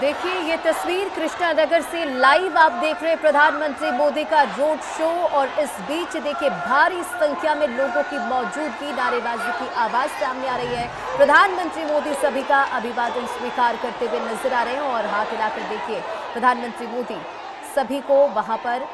देखिए ये तस्वीर कृष्णानगर से लाइव आप देख रहे हैं प्रधानमंत्री मोदी का रोड शो। और इस बीच देखिए भारी संख्या में लोगों की मौजूदगी, नारेबाजी की आवाज सामने आ रही है। प्रधानमंत्री मोदी सभी का अभिवादन स्वीकार करते हुए नजर आ रहे हैं और हाथ हिलाकर देखिए प्रधानमंत्री मोदी सभी को वहां पर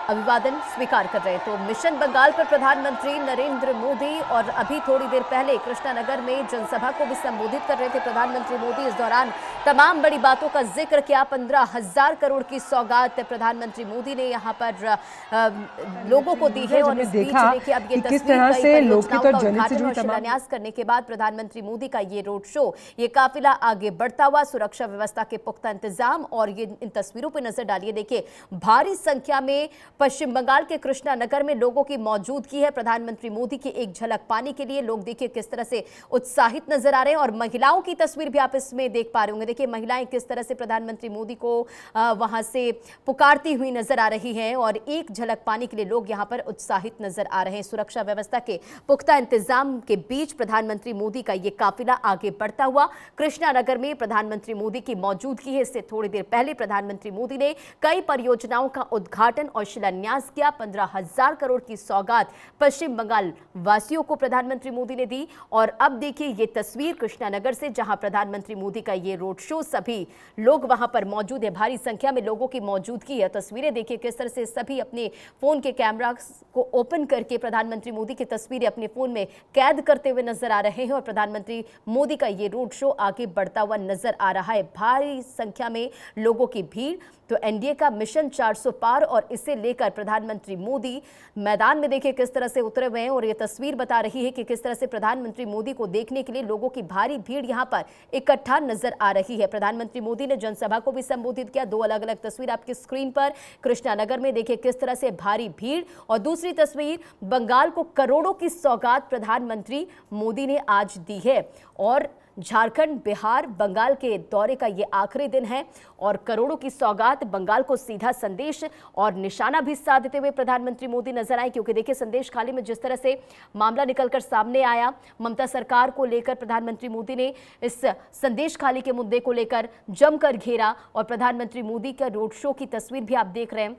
अभिवादन स्वीकार कर रहे हैं। तो मिशन बंगाल पर प्रधानमंत्री नरेंद्र मोदी और अभी थोड़ी देर पहले कृष्णानगर में जनसभा को भी संबोधित कर रहे थे प्रधानमंत्री मोदी। इस दौरान तमाम बड़ी बातों का जिक्र किया। 15,000 करोड़ की सौगात प्रधानमंत्री मोदी ने यहां पर लोगों को दी है। और इस बीच देखिए अब ये किस तरह से लोकहित और जनहित से जुड़ी शिलान्यास करने के बाद प्रधानमंत्री मोदी का ये रोड शो, ये काफिला आगे बढ़ता हुआ, सुरक्षा व्यवस्था के पुख्ता इंतजाम और ये इन तस्वीरों पर नजर डालिए। देखिए भारी संख्या में पश्चिम बंगाल के कृष्णानगर में लोगों की मौजूदगी है। प्रधानमंत्री मोदी की एक झलक पाने के लिए लोग देखिए किस तरह से उत्साहित नजर आ रहे हैं। और महिलाओं की तस्वीर भी आप इसमें देख पा रहे होंगे। देखिए महिलाएं किस तरह से प्रधानमंत्री मोदी को वहां से पुकारती हुई नजर आ रही हैं और एक झलक पाने के लिए लोग यहां पर उत्साहित नजर आ रहे हैं। सुरक्षा व्यवस्था के पुख्ता इंतजाम के बीच प्रधानमंत्री मोदी का यह काफिला आगे बढ़ता हुआ कृष्णानगर में प्रधानमंत्री मोदी की मौजूदगी है। इससे थोड़ी देर पहले प्रधानमंत्री मोदी ने कई परियोजनाओं का उद्घाटन और शिलान्यास किया। 15,000 करोड़ की सौगात पश्चिम बंगाल वासियों को प्रधानमंत्री मोदी ने दी। और अब देखिए ये तस्वीर कृष्णानगर से, जहां प्रधानमंत्री मोदी का ये रोड शो, सभी लोग वहां पर मौजूद है। भारी संख्या में लोगों की मौजूदगी है। तस्वीरें देखिए किस तरह से सभी अपने फोन के कैमरा को ओपन करके प्रधानमंत्री मोदी की तस्वीरें अपने फोन में कैद करते हुए नजर आ रहे हैं। और प्रधानमंत्री मोदी का ये रोड शो आगे बढ़ता हुआ नजर आ रहा है। भारी संख्या में लोगों की भीड़। तो एनडीए का मिशन 400 पार और इसे लेकर प्रधानमंत्री मोदी मैदान में देखिए किस तरह से उतरे हुए हैं। और ये तस्वीर बता रही है कि किस तरह से प्रधानमंत्री मोदी को देखने के लिए लोगों की भारी भीड़ यहां पर इकट्ठा नजर आ रही है। प्रधानमंत्री मोदी ने जनसभा को भी संबोधित किया। दो अलग अलग तस्वीर आपकी स्क्रीन पर। कृष्णानगर में देखिए किस तरह से भारी भीड़ और दूसरी तस्वीर बंगाल को करोड़ों की सौगात प्रधानमंत्री मोदी ने आज दी है। और झारखंड, बिहार, बंगाल के दौरे का ये आखिरी दिन है और करोड़ों की सौगात, बंगाल को सीधा संदेश और निशाना भी साधते हुए प्रधानमंत्री मोदी नजर आए। क्योंकि देखिए संदेश खाली में जिस तरह से मामला निकलकर सामने आया, ममता सरकार को लेकर प्रधानमंत्री मोदी ने इस संदेश खाली के मुद्दे को लेकर जमकर घेरा। और प्रधानमंत्री मोदी का रोड शो की तस्वीर भी आप देख रहे हैं।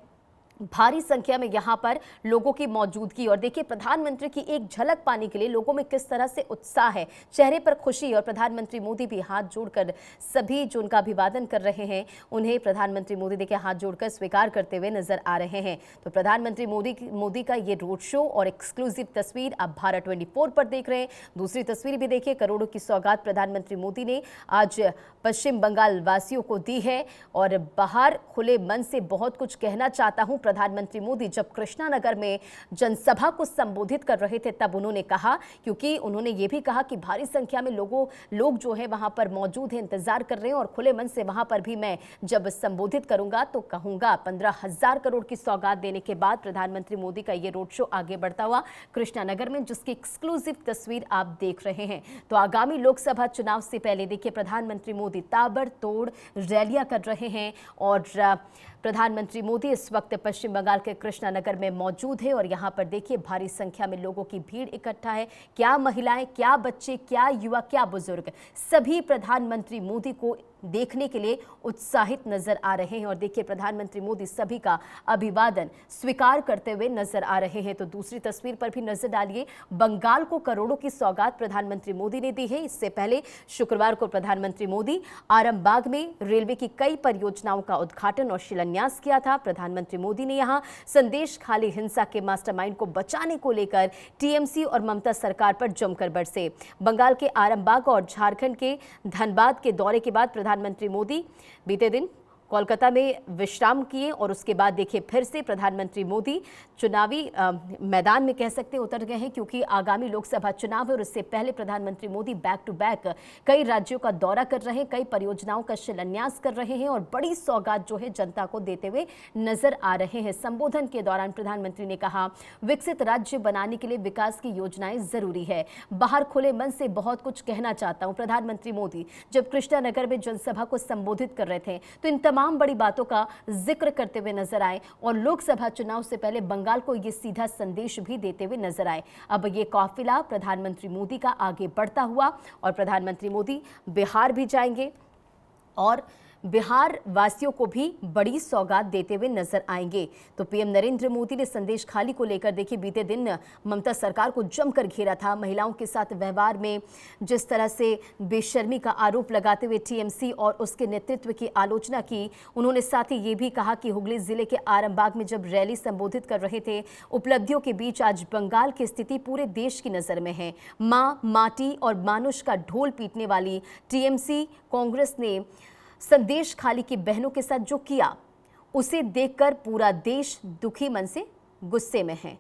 भारी संख्या में यहां पर लोगों की मौजूदगी। और देखिए प्रधानमंत्री की एक झलक पाने के लिए लोगों में किस तरह से उत्साह है, चेहरे पर खुशी। और प्रधानमंत्री मोदी भी हाथ जोड़कर सभी जो उनका अभिवादन कर रहे हैं उन्हें प्रधानमंत्री मोदी देखिए हाथ जोड़कर स्वीकार करते हुए नजर आ रहे हैं। तो प्रधानमंत्री मोदी का ये रोड शो और एक्सक्लूसिव तस्वीर आप भारत 24 पर देख रहे हैं। दूसरी तस्वीर भी देखिए, करोड़ों की सौगात प्रधानमंत्री मोदी ने आज पश्चिम बंगाल वासियों को दी है। और बाहर खुले मन से बहुत कुछ कहना चाहता हूं। प्रधानमंत्री मोदी जब कृष्णानगर में जनसभा को संबोधित कर रहे थे तब उन्होंने कहा, क्योंकि उन्होंने ये भी कहा कि भारी संख्या में लोग जो है वहां पर मौजूद हैं, इंतजार कर रहे हैं और खुले मन से वहां पर भी मैं जब संबोधित करूंगा तो कहूंगा। 15,000 करोड़ की सौगात देने के बाद प्रधानमंत्री मोदी का ये रोड शो आगे बढ़ता हुआ कृष्णानगर में, जिसकी एक्सक्लूसिव तस्वीर आप देख रहे हैं। तो आगामी लोकसभा चुनाव से पहले देखिए प्रधानमंत्री मोदी ताबड़तोड़ रैलियां कर रहे हैं। और प्रधानमंत्री मोदी इस वक्त पश्चिम बंगाल के कृष्णानगर में मौजूद है। और यहां पर देखिए भारी संख्या में लोगों की भीड़ इकट्ठा है। क्या महिलाएं, क्या बच्चे, क्या युवा, क्या बुजुर्ग, सभी प्रधानमंत्री मोदी को देखने के लिए उत्साहित नजर आ रहे हैं। और देखिए प्रधानमंत्री मोदी सभी का अभिवादन स्वीकार करते हुए नजर आ रहे हैं। तो दूसरी तस्वीर पर भी नजर डालिए। बंगाल को करोड़ों की सौगात प्रधानमंत्री मोदी ने दी है। इससे पहले शुक्रवार को प्रधानमंत्री मोदी आरामबाग में रेलवे की कई परियोजनाओं का उद्घाटन और शिलान्यास किया था। प्रधानमंत्री मोदी ने यहां संदेश खाली हिंसा के मास्टरमाइंड को बचाने को लेकर टीएमसी और ममता सरकार पर जमकर बरसे। बंगाल के आरामबाग और झारखंड के धनबाद के दौरे के बाद प्रधानमंत्री मोदी बीते दिन कोलकाता में विश्राम किए और उसके बाद देखिए फिर से प्रधानमंत्री मोदी चुनावी मैदान में कह सकते हैं उतर गए हैं। क्योंकि आगामी लोकसभा चुनाव है और इससे पहले प्रधानमंत्री मोदी बैक टू बैक कई राज्यों का दौरा कर रहे हैं, कई परियोजनाओं का शिलान्यास कर रहे हैं और बड़ी सौगात जो है जनता को देते हुए नजर आ रहे हैं। संबोधन के दौरान प्रधानमंत्री ने कहा, विकसित राज्य बनाने के लिए विकास की योजनाएं जरूरी है। बाहर खुले मन से बहुत कुछ कहना चाहता हूं। प्रधानमंत्री मोदी जब कृष्णानगर में जनसभा को संबोधित कर रहे थे तो इन तमाम बड़ी बातों का जिक्र करते हुए नजर आए और लोकसभा चुनाव से पहले बंगाल को ये सीधा संदेश भी देते हुए नजर आए। अब ये काफिला प्रधानमंत्री मोदी का आगे बढ़ता हुआ और प्रधानमंत्री मोदी बिहार भी जाएंगे और बिहार वासियों को भी बड़ी सौगात देते हुए नजर आएंगे। तो पीएम नरेंद्र मोदी ने संदेश खाली को लेकर देखिए बीते दिन ममता सरकार को जमकर घेरा था। महिलाओं के साथ व्यवहार में जिस तरह से बेशर्मी का आरोप लगाते हुए टीएमसी और उसके नेतृत्व की आलोचना की। उन्होंने साथ ही ये भी कहा कि हुगली जिले के आरामबाग में जब रैली संबोधित कर रहे थे, उपलब्धियों के बीच आज बंगाल की स्थिति पूरे देश की नजर में है। मां, माटी और मानुष का ढोल पीटने वाली टीएमसी कांग्रेस ने संदेश खाली की बहनों के साथ जो किया, उसे देखकर पूरा देश दुखी मन से गुस्से में है।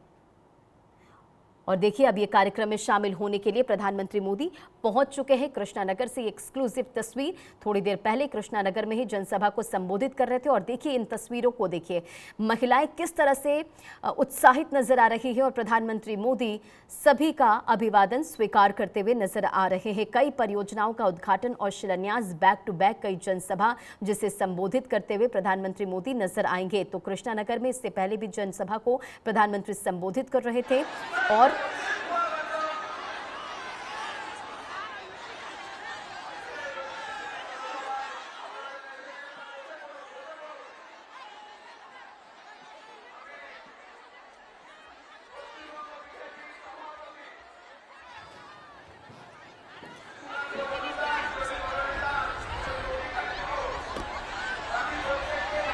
और देखिए अब ये कार्यक्रम में शामिल होने के लिए प्रधानमंत्री मोदी पहुंच चुके हैं। कृष्णानगर से एक्सक्लूसिव तस्वीर, थोड़ी देर पहले कृष्णानगर में ही जनसभा को संबोधित कर रहे थे। और देखिए इन तस्वीरों को देखिए, महिलाएं किस तरह से उत्साहित नजर आ रही है और प्रधानमंत्री मोदी सभी का अभिवादन स्वीकार करते हुए नजर आ रहे हैं। कई परियोजनाओं का उद्घाटन और शिलान्यास, बैक टू बैक कई जनसभा जिसे संबोधित करते हुए प्रधानमंत्री मोदी नजर आएंगे। तो कृष्णानगर में इससे पहले भी जनसभा को प्रधानमंत्री संबोधित कर रहे थे। और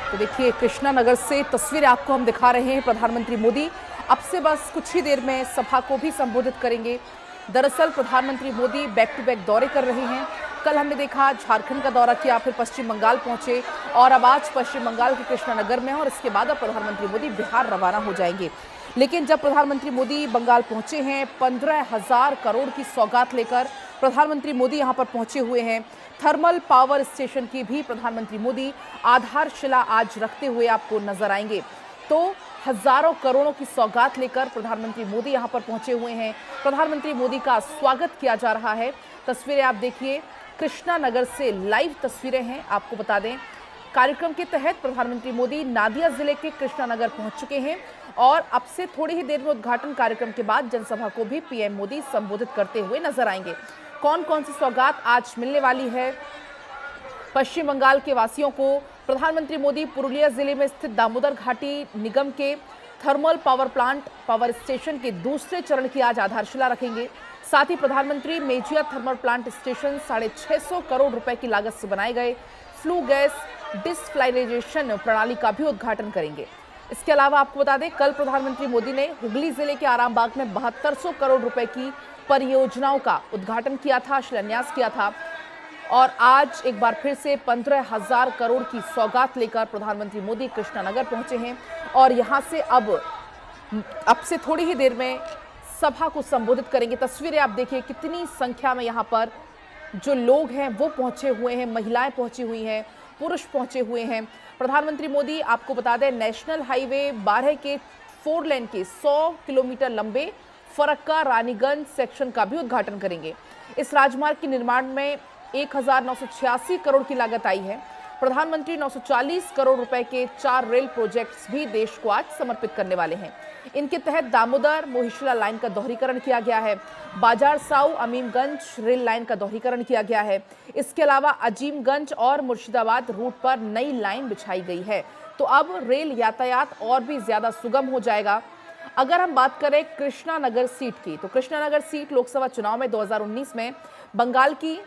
तो देखिए कृष्णानगर से तस्वीरें आपको हम दिखा रहे हैं। प्रधानमंत्री मोदी अब से बस कुछ ही देर में सभा को भी संबोधित करेंगे। दरअसल प्रधानमंत्री मोदी बैक टू बैक दौरे कर रहे हैं। कल हमने देखा झारखंड का दौरा किया, फिर पश्चिम बंगाल पहुंचे और अब आज पश्चिम बंगाल के कृष्णानगर में, और इसके बाद अब प्रधानमंत्री मोदी बिहार रवाना हो जाएंगे। लेकिन जब प्रधानमंत्री मोदी बंगाल पहुंचे हैं, 15,000 करोड़ की सौगात लेकर प्रधानमंत्री मोदी यहां पर पहुंचे हुए हैं। थर्मल पावर स्टेशन की भी प्रधानमंत्री मोदी आधारशिला आज रखते हुए आपको नजर आएंगे। तो हजारों करोड़ों की सौगात लेकर प्रधानमंत्री मोदी यहां पर पहुंचे हुए हैं। प्रधानमंत्री मोदी का स्वागत किया जा रहा है। तस्वीरें आप देखिए, कृष्णानगर से लाइव तस्वीरें हैं। आपको बता दें कार्यक्रम के तहत प्रधानमंत्री मोदी नादिया जिले के कृष्णानगर पहुंच चुके हैं और अब से थोड़ी ही देर में उद्घाटन कार्यक्रम के बाद जनसभा को भी पीएम मोदी संबोधित करते हुए नजर आएंगे। कौन कौन सी सौगात आज मिलने वाली है पश्चिम बंगाल के वासियों को? प्रधानमंत्री मोदी पुरुलिया जिले में स्थित दामोदर घाटी निगम के thermal power plant power station के दूसरे चरण की आज आधारशिला रखेंगे। साथ ही प्रधानमंत्री Mejia thermal plant station 650 crore रुपए की लागत से बनाए गए फ्लू गैस डिसफ्लाइरेशन प्रणाली का भी उद्घाटन करेंगे। इसके अलावा आपको बता दें कल प्रधानमंत्री मोदी ने हुगली जिले के आरामबाग में 7200 करोड़ रुपए की परियोजनाओं का उद्घाटन किया था, शिलान्यास किया था। और आज एक बार फिर से 15,000 करोड़ की सौगात लेकर प्रधानमंत्री मोदी कृष्णानगर पहुंचे हैं और यहां से अब से थोड़ी ही देर में सभा को संबोधित करेंगे। तस्वीरें आप देखिए, कितनी संख्या में यहां पर जो लोग हैं वो पहुंचे हुए हैं, महिलाएं पहुंची हुई हैं, पुरुष पहुंचे हुए हैं। प्रधानमंत्री मोदी आपको बता दें नेशनल हाईवे 12 के 4 लेन के 100 किलोमीटर लंबे फरक्का रानीगंज सेक्शन का भी उद्घाटन करेंगे। इस राजमार्ग के निर्माण में 1986 करोड़ की लागत आई है। प्रधानमंत्री 940 करोड़ रुपए के 4 रेल प्रोजेक्ट्स भी देश को आज समर्पित करने वाले हैं। इनके तहत दामोदर मोहिशला लाइन का दोहरीकरण किया गया है, बाजार साउ अमीमगंज रेल लाइन का दोहरीकरण किया गया है। इसके अलावा अजीमगंज और मुर्शिदाबाद रूट पर नई लाइन बिछाई गई है। तो अब रेल यातायात और भी ज्यादा सुगम हो जाएगा। अगर हम बात करें कृष्णानगर सीट की, तो कृष्णानगर सीट लोकसभा चुनाव में 2019 में बंगाल की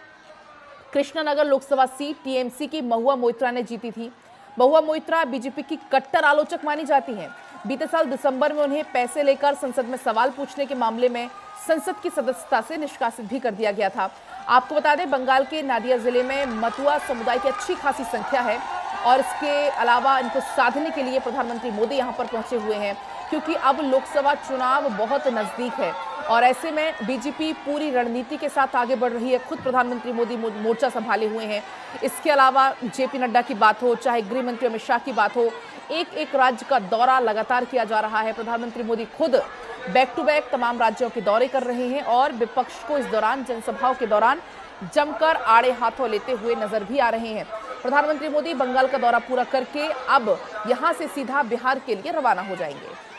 कृष्णानगर लोकसभा सीट टीएमसी की महुआ मोइत्रा ने जीती थी। महुआ मोइत्रा बीजेपी की कट्टर आलोचक मानी जाती हैं। बीते साल दिसंबर में उन्हें पैसे लेकर संसद में सवाल पूछने के मामले में संसद की सदस्यता से निष्कासित भी कर दिया गया था। आपको बता दें बंगाल के नादिया जिले में मतुआ समुदाय की अच्छी खासी संख्या है और इसके अलावा इनको साधने के लिए प्रधानमंत्री मोदी यहाँ पर पहुंचे हुए हैं, क्योंकि अब लोकसभा चुनाव बहुत नजदीक है और ऐसे में बीजेपी पूरी रणनीति के साथ आगे बढ़ रही है। खुद प्रधानमंत्री मोदी मोर्चा संभाले हुए हैं। इसके अलावा जेपी नड्डा की बात हो, चाहे गृह मंत्री अमित शाह की बात हो, एक एक राज्य का दौरा लगातार किया जा रहा है। प्रधानमंत्री मोदी खुद बैक टू बैक तमाम राज्यों के दौरे कर रहे हैं और विपक्ष को इस दौरान जनसभाओं के दौरान जमकर आड़े हाथों लेते हुए नजर भी आ रहे हैं। प्रधानमंत्री मोदी बंगाल का दौरा पूरा करके अब यहां से सीधा बिहार के लिए रवाना हो जाएंगे।